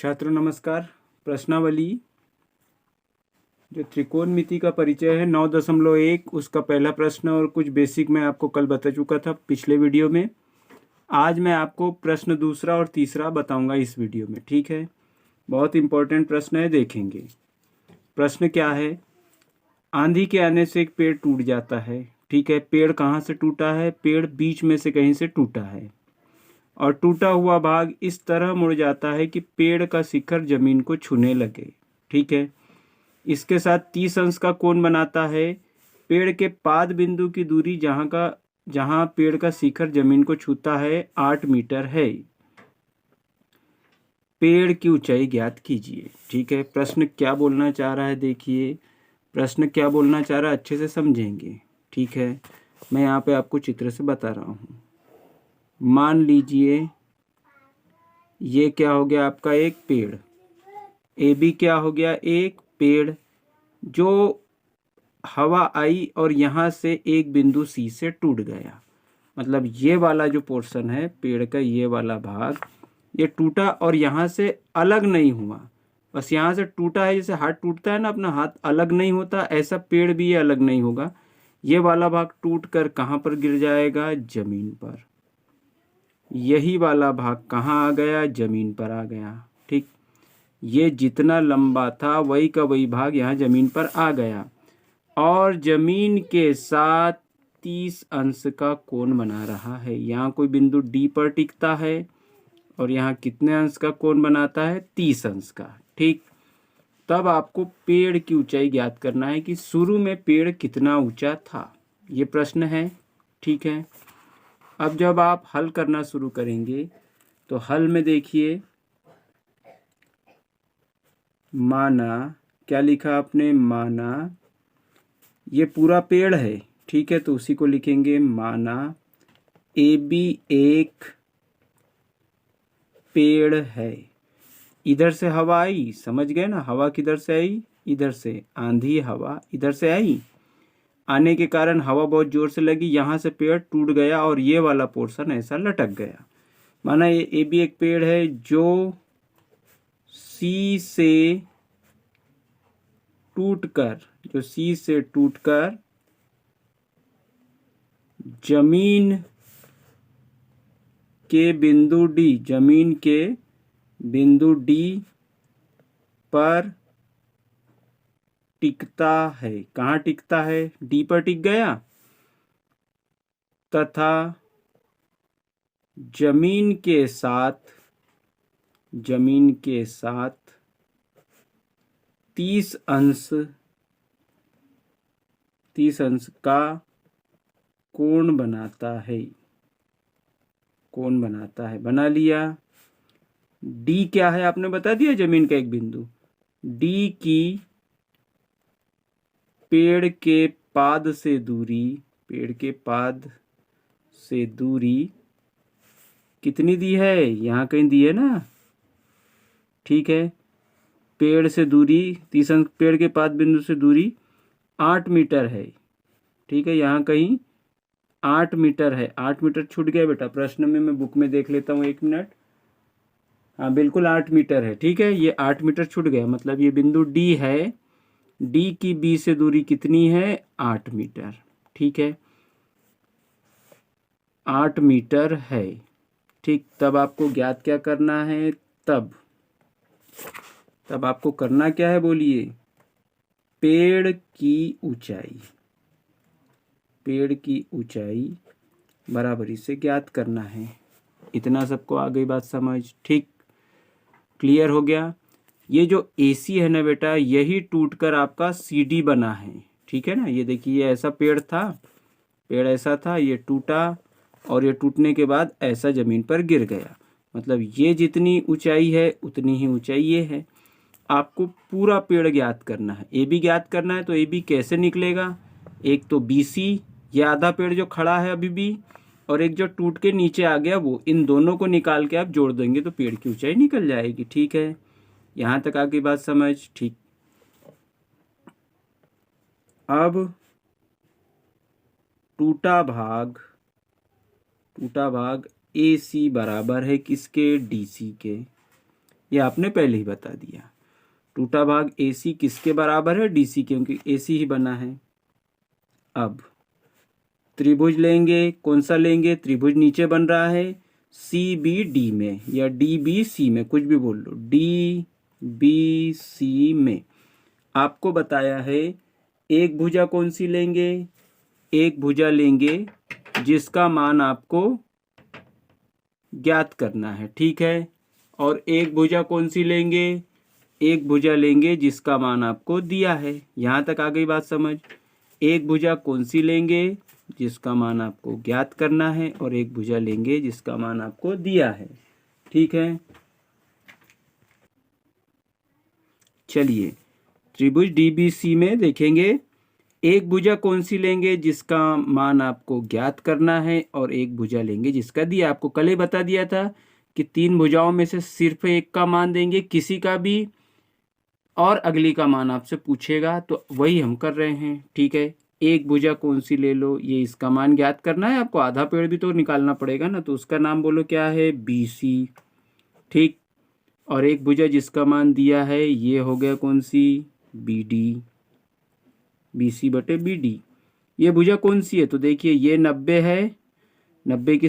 छात्रों नमस्कार। प्रश्नावली जो त्रिकोणमिति का परिचय है 9.1 उसका पहला प्रश्न और कुछ बेसिक मैं आपको कल बता चुका था पिछले वीडियो में। आज मैं आपको प्रश्न दूसरा और तीसरा बताऊंगा इस वीडियो में, ठीक है। बहुत इंपॉर्टेंट प्रश्न है, देखेंगे। प्रश्न क्या है? आंधी के आने से एक पेड़ टूट जाता है, ठीक है। पेड़ कहाँ से टूटा है? पेड़ बीच में से कहीं से टूटा है और टूटा हुआ भाग इस तरह मुड़ जाता है कि पेड़ का शिखर जमीन को छूने लगे, ठीक है। इसके साथ 30 अंश का कोण बनाता है। पेड़ के पाद बिंदु की दूरी जहां पेड़ का शिखर जमीन को छूता है 8 मीटर है। पेड़ की ऊंचाई ज्ञात कीजिए, ठीक है। प्रश्न क्या बोलना चाह रहा है, देखिए प्रश्न क्या बोलना चाह रहा है, अच्छे से समझेंगे, ठीक है। मैं यहाँ पे आपको चित्र से बता रहा हूँ। मान लीजिए ये क्या हो गया आपका, एक पेड़। ए बी क्या हो गया, एक पेड़ जो हवा आई और यहाँ से एक बिंदु सी से टूट गया। मतलब ये वाला जो पोर्शन है पेड़ का, ये वाला भाग ये टूटा और यहाँ से अलग नहीं हुआ, बस यहाँ से टूटा है। जैसे हाथ टूटता है ना, अपना हाथ अलग नहीं होता, ऐसा पेड़ भी ये अलग नहीं होगा। ये वाला भाग टूट कर कहाँ पर गिर जाएगा? जमीन पर। यही वाला भाग कहाँ आ गया? जमीन पर आ गया, ठीक। ये जितना लंबा था वही का वही भाग यहाँ जमीन पर आ गया और जमीन के साथ 30 अंश का कोण बना रहा है। यहाँ कोई बिंदु डी पर टिकता है और यहाँ कितने अंश का कोण बनाता है? 30 अंश का, ठीक। तब आपको पेड़ की ऊंचाई ज्ञात करना है कि शुरू में पेड़ कितना ऊंचा था, ये प्रश्न है, ठीक है। अब जब आप हल करना शुरू करेंगे तो हल में देखिए, माना क्या लिखा आपने? माना ये पूरा पेड़ है, ठीक है, तो उसी को लिखेंगे। माना ए बी एक पेड़ है। इधर से हवा आई, समझ गए ना? हवा किधर से आई? इधर से। आंधी हवा इधर से आई, आने के कारण हवा बहुत जोर से लगी, यहाँ से पेड़ टूट गया और ये वाला पोर्शन ऐसा लटक गया। माना ये ए बी एक पेड़ है जो सी से टूटकर जमीन के बिंदु डी पर टिकता है। कहाँ टिकता है? डी पर टिक गया तथा जमीन के साथ 30 अंश का कोण बनाता है। बना लिया। डी क्या है आपने बता दिया, जमीन का एक बिंदु। डी की पेड़ के पाद से दूरी कितनी दी है? यहाँ कहीं दी है ना, ठीक है। पेड़ से दूरी 30 अंश, पेड़ के पाद बिंदु से दूरी 8 मीटर है, ठीक है। यहाँ कहीं 8 मीटर है। 8 मीटर छूट गया बेटा प्रश्न में, मैं बुक में देख लेता हूँ, 1 मिनट। हाँ बिल्कुल 8 मीटर है, ठीक है। ये 8 मीटर छूट गया, मतलब ये बिंदु डी है। डी की बी से दूरी कितनी है? 8 मीटर, ठीक है। 8 मीटर है, ठीक। तब आपको ज्ञात क्या करना है? तब आपको करना क्या है, बोलिए? पेड़ की ऊंचाई बराबरी से ज्ञात करना है। इतना सबको आ गई बात समझ? ठीक, क्लियर हो गया। ये जो AC है ना बेटा, यही टूटकर आपका CD बना है, ठीक है ना। ये देखिए, ये ऐसा पेड़ ऐसा था, ये टूटा और ये टूटने के बाद ऐसा जमीन पर गिर गया। मतलब ये जितनी ऊंचाई है उतनी ही ऊंचाई ये है। आपको पूरा पेड़ ज्ञात करना है। AB ज्ञात करना है तो AB कैसे निकलेगा? एक तो BC, ये आधा पेड़ जो खड़ा है अभी भी, और एक जो टूट के नीचे आ गया वो, इन दोनों को निकाल के आप जोड़ देंगे तो पेड़ की ऊंचाई निकल जाएगी, ठीक है। यहाँ तक आगे बात समझ? ठीक। अब टूटा भाग AC बराबर है किसके? DC के। ये आपने पहले ही बता दिया। टूटा भाग AC किसके बराबर है? DC, क्योंकि AC ही बना है। अब त्रिभुज लेंगे, कौन सा लेंगे? त्रिभुज नीचे बन रहा है CBD में या DBC में, कुछ भी बोल लो, DBC में। आपको बताया है एक भुजा कौन सी लेंगे? एक भुजा लेंगे जिसका मान आपको ज्ञात करना है, ठीक है। और एक भुजा कौन सी लेंगे? एक भुजा लेंगे जिसका मान आपको दिया है। यहाँ तक आ गई बात समझ? एक भुजा कौन सी लेंगे? जिसका मान आपको ज्ञात करना है, और एक भुजा लेंगे जिसका मान आपको दिया है, ठीक है। चलिए त्रिभुज DBC में देखेंगे एक भुजा कौन सी लेंगे जिसका मान आपको ज्ञात करना है, और एक भुजा लेंगे जिसका दिया। आपको कल ही बता दिया था कि 3 भुजाओं में से सिर्फ एक का मान देंगे, किसी का भी, और अगली का मान आपसे पूछेगा, तो वही हम कर रहे हैं, ठीक है। एक भुजा कौन सी ले लो, ये इसका मान ज्ञात करना है। आपको आधा पेड़ भी तो निकालना पड़ेगा ना, तो उसका नाम बोलो क्या है? BC, ठीक। और एक भुजा जिसका मान दिया है, ये हो गया कौन सी? BD, BC बटे BD। ये भुजा कौन सी है? तो देखिए ये 90 है, 90 के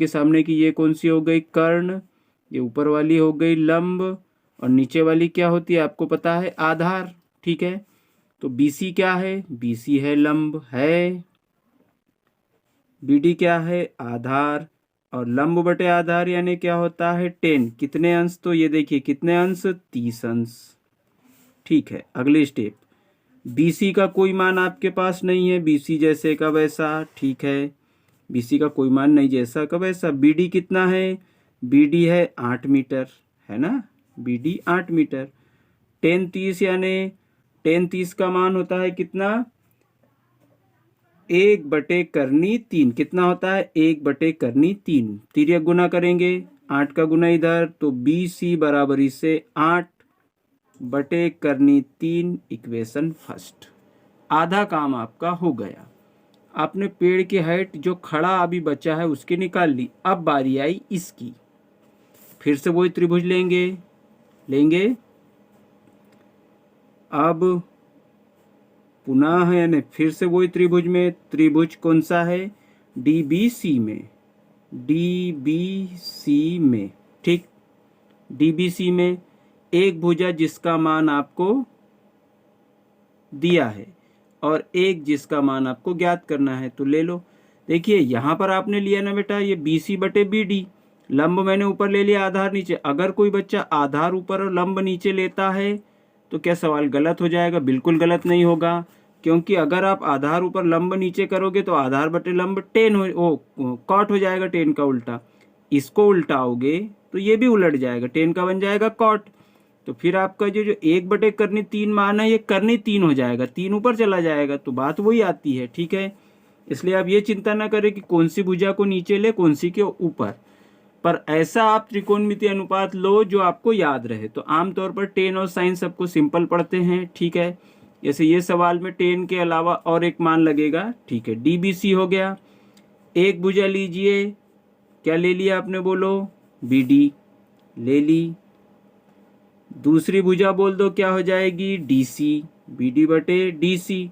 सामने की ये कौन सी हो गई? कर्ण। ये ऊपर वाली हो गई लंब, और नीचे वाली क्या होती है आपको पता है? आधार, ठीक है। तो BC क्या है? BC है लंब, है। BD क्या है? आधार। और लंब बटे आधार यानी क्या होता है? 10। कितने अंश? तो ये देखिए कितने अंश? 30 अंश, ठीक है। अगले स्टेप, BC का कोई मान आपके पास नहीं है, BC जैसे का वैसा, ठीक है। BC का कोई मान नहीं, जैसा का वैसा। BD कितना है? BD है 8 मीटर, है ना। BD 8 metre. 10 30 यानी 10 30 का मान होता है कितना? 1/3। कितना होता है? 1/3। तिर्यक गुना करेंगे, 8 का गुना इधर, तो BC बराबरी से 8/3, इक्वेशन फर्स्ट। आधा काम आपका हो गया। आपने पेड़ की हाइट जो खड़ा अभी बचा है उसकी निकाल ली। अब बारी आई इसकी। फिर से वही त्रिभुज लेंगे। अब पुनः यानी फिर से वही त्रिभुज में, त्रिभुज कौन सा है? DBC में, ठीक। DBC में एक भुजा जिसका मान आपको दिया है, और एक जिसका मान आपको ज्ञात करना है, तो ले लो। देखिए यहाँ पर आपने लिया ना बेटा, ये BC बटे BD। लंब मैंने ऊपर ले लिया, आधार नीचे। अगर कोई बच्चा आधार ऊपर और लंब नीचे लेता है तो क्या सवाल गलत हो जाएगा? बिल्कुल गलत नहीं होगा, क्योंकि अगर आप आधार ऊपर लंब नीचे करोगे तो आधार बटे लंब 10 कॉट हो जाएगा, 10 का उल्टा। इसको उल्टाओगे तो ये भी उलट जाएगा, 10 का बन जाएगा कॉट। तो फिर आपका जो 1/3 मान है, ये करनी 3 हो जाएगा, 3 ऊपर चला जाएगा, तो बात वही आती है, ठीक है। इसलिए आप ये चिंता ना करें कि कौन सी भुजा को नीचे ले, कौन सी के ऊपर, पर ऐसा आप त्रिकोणमितीय अनुपात लो जो आपको याद रहे। तो आमतौर पर 10 और साइन सबको सिंपल पढ़ते हैं, ठीक है। जैसे ये सवाल में 10 के अलावा और एक मान लगेगा, ठीक है। DBC हो गया। एक भुजा लीजिए, क्या ले लिया आपने? बोलो। BD ले ली। दूसरी भुजा बोल दो, क्या हो जाएगी? DC, BD बटे DC।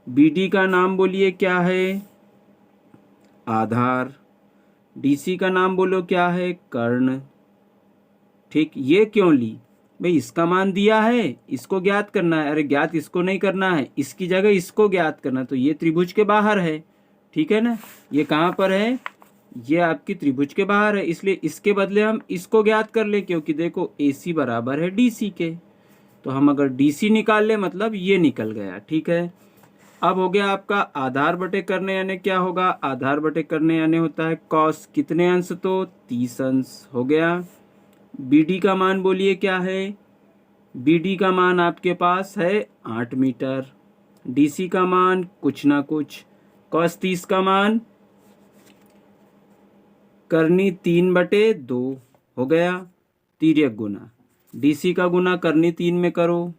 BD का नाम बोलिए क्या है? आधार। DC का नाम बोलो क्या है? कर्ण, ठीक। ये क्यों ली भाई? इसका मान दिया है, इसको ज्ञात करना है। अरे ज्ञात इसको नहीं करना है, इसकी जगह इसको ज्ञात करना, तो ये त्रिभुज के बाहर है, ठीक है ना। ये कहाँ पर है? ये आपकी त्रिभुज के बाहर है, इसलिए इसके बदले हम इसको ज्ञात कर ले, क्योंकि देखो AC बराबर है DC के। तो हम अगर DC निकाल ले मतलब ये निकल गया, ठीक है। अब हो गया आपका आधार बटे करने यानी क्या होगा? आधार बटे करने यानी होता है कॉस। कितने अंश? तो 30 अंश हो गया। BD का मान बोलिए क्या है? BD का मान आपके पास है 8 मीटर। DC का मान कुछ ना कुछ, cos 30 का मान करनी 3/2 हो गया। तिर्यक गुना, DC का गुना करनी 3 में करो,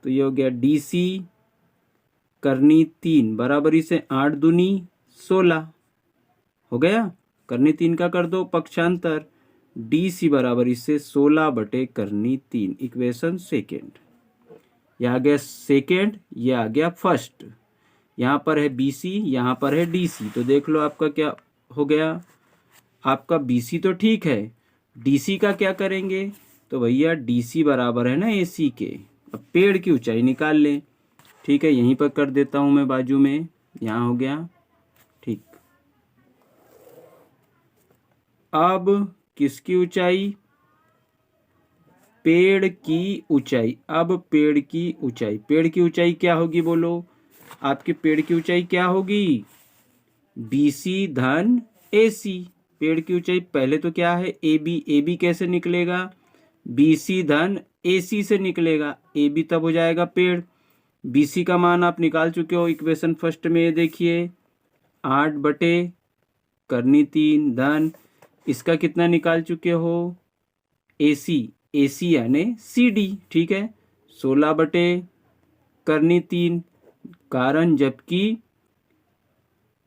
तो ये हो गया DC करनी 3 बराबरी से 8 दूनी 16 हो गया। करनी 3 का कर दो पक्षांतर, डी सी बराबर इससे 16/3। इक्वेशन सेकेंड, यह आ गया सेकेंड, यह आ गया फर्स्ट। यहाँ पर है बी सी, यहाँ पर है डी सी। तो देख लो आपका क्या हो गया, आपका बी सी तो ठीक है, डी सी का क्या करेंगे? तो भैया डी सी बराबर है ना ए सी के। अब पेड़ की ऊंचाई निकाल लें। ठीक है, यहीं पर कर देता हूं मैं बाजू में, यहाँ हो गया। ठीक, अब किसकी ऊंचाई? पेड़ की ऊंचाई। अब पेड़ की ऊंचाई, पेड़ की ऊंचाई क्या होगी बोलो? आपके पेड़ की ऊंचाई क्या होगी? बी सी धन ए सी। पेड़ की ऊंचाई पहले तो क्या है? A B. ए बी कैसे निकलेगा? बी सी धन ए सी से निकलेगा। ए बी तब हो जाएगा पेड़। बी सी का मान आप निकाल चुके हो इक्वेशन फर्स्ट में, ये देखिए 8/3 धन इसका कितना निकाल चुके हो? ए सी। ए सी यानी सी डी। ठीक है, 16/3। कारण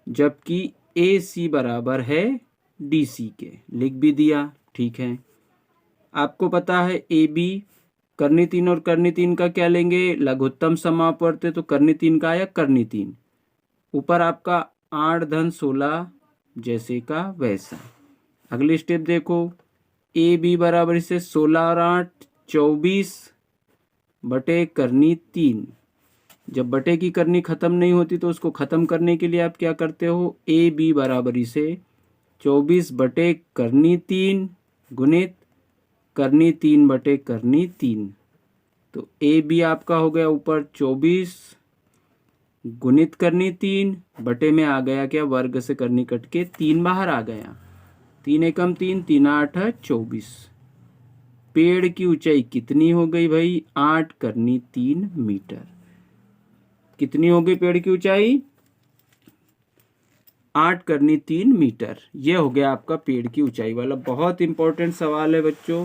जबकि ए सी बराबर है डी सी के, लिख भी दिया। ठीक है, आपको पता है ए बी करनी 3 और करनी 3 का क्या लेंगे? लघुत्तम समापवर्त। तो करनी 3 का आया करनी 3। ऊपर आपका 8 धन 16 जैसे का वैसा। अगली स्टेप देखो, ए बी बराबर से 16 और 8 24/करनी 3। जब बटे की करनी खत्म नहीं होती तो उसको खत्म करने के लिए आप क्या करते हो? ए बी बराबर से 24/करनी 3 गुणित करनी 3/करनी 3। तो ए बी आपका हो गया ऊपर 24 गुणित करनी 3 बटे में आ गया क्या? वर्ग से करनी कट के 3 बाहर आ गया। 3 एकम 3, 3 8 24। पेड़ की ऊंचाई कितनी हो गई भाई? 8/3 मीटर। कितनी हो गई पेड़ की ऊंचाई? 8/3 मीटर। यह हो गया आपका पेड़ की ऊंचाई वाला। बहुत इंपॉर्टेंट सवाल है बच्चों।